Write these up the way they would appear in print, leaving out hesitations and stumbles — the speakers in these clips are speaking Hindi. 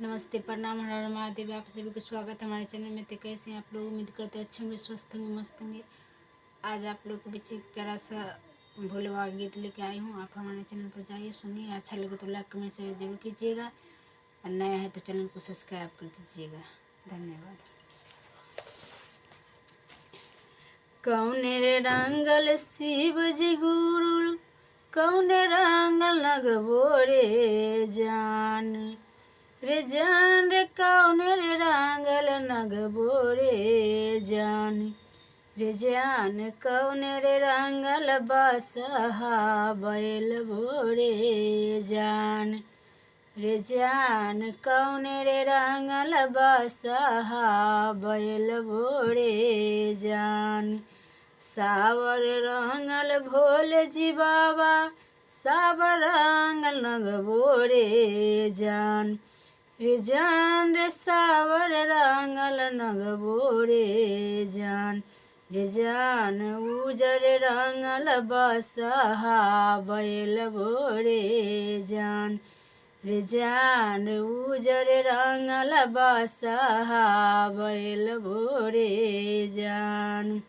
नमस्ते, प्रणाम, हर हर महादेव। आप सभी को स्वागत है हमारे चैनल में। तो कैसे हैं आप लोग? उम्मीद करते हैं अच्छे होंगे, स्वस्थ होंगे, मस्त होंगे। आज आप लोग के पीछे एक प्यारा सा भोले बाबा गीत लेके आई हूँ। आप हमारे चैनल पर जाइए, सुनिए। अच्छा लगे तो लाइक कमेंट शेयर जरूर कीजिएगा, और नया है तो चैनल को सब्सक्राइब कर दीजिएगा। धन्यवाद। कौने रे रंगल शिव जी गुरु, कौने रंगल नगबो रे जान रे जान रे, कौने रे रंगल नगबो रे जान रे जान, कौने रे रंगल बसहा बैल भोरे जान रे जान, कौने रे रंगल बसहा बैल भोरे जान। सावर रंगल भोले जी बाबा, सावर रंगल नगबो रे जान रे सावर रंगल नगबो रे जान उजर रंगल बसहा बैल भोरे जान उजर रंगल बसहा बैल भोरे जान।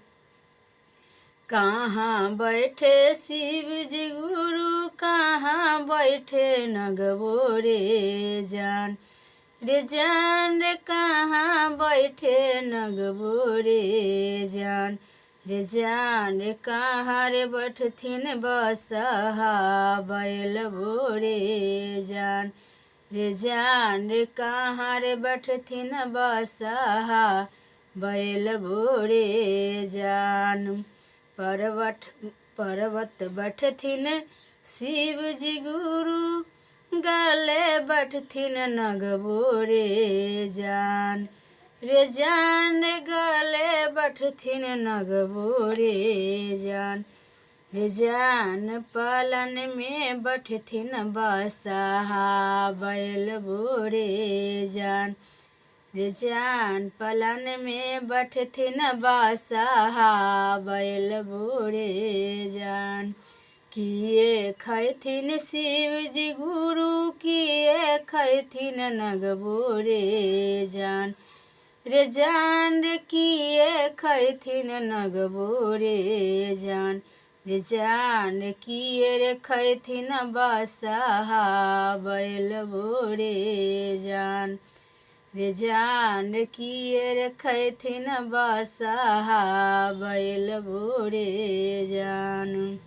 कहाँ बैठे शिव जी गुरु, कहाँ बैठे नगबो रे जान रे कहाँ बैठे नगबो रे जान रे कहाँ रे बैठथिन बसहा बैल भोरे जान रे कहाँ रे बैठथिन बसहा बैल भोरे जान। पर्वत बैठथिन शिव जी गुरु, गले बैठथिन नगबो रे जान गले बैठथिन नगबो रे जान पलन में बैठथिन बसहा बैल भोरे जान पलन में बैठथिन बसहा बैल भोरे जान। किए खैथिन शिव जी गुरु, किए खैथिन नगबो रे जान किए खैथिन नगबो रे जान किए रे खैथिन बसहा बैल भोरे जान किए रे खैथिन बसहा बैल भोरे जान।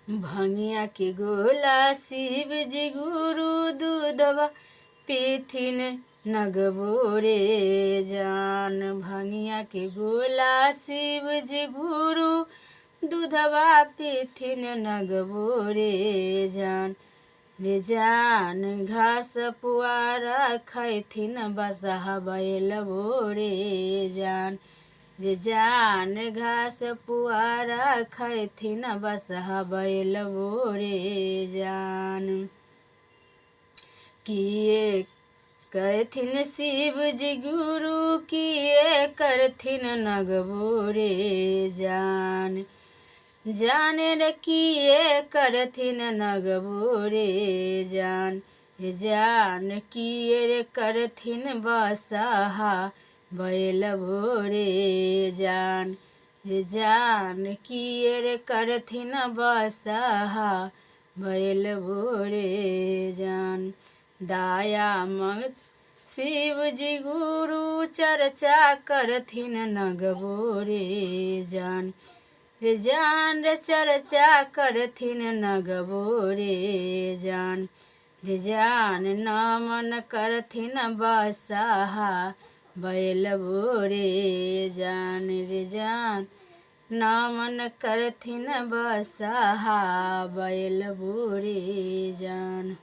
भंगिया के गोला शिव जी गुरु, दूधवा पीथिन नगबो रे जान भंगिया के गोला शिव जी गुरु, दूधवा पीथिन नगबो रे जान घास पुआरा खैथिन बसहा बैल भोरे जान घास पुआरा खैथिन बसहा बैल भोरे जान। किए कहथिन शिव जी गुरु, किए करथिन नगबो रे जान रे किए करथिन नगबो रे जान किए रे करथिन बसहा बैल भोरे जान किए रे करथिन बसहा बैल भोरे जान। दाया मंग शिव जी गुरु, चर्चा करथिन नगबो रे जान चर्चा करथिन नगबो रे जान नमन करथिन बसहा बैल भोरे जान नमन करथिन बसहा बैल भोरे जान।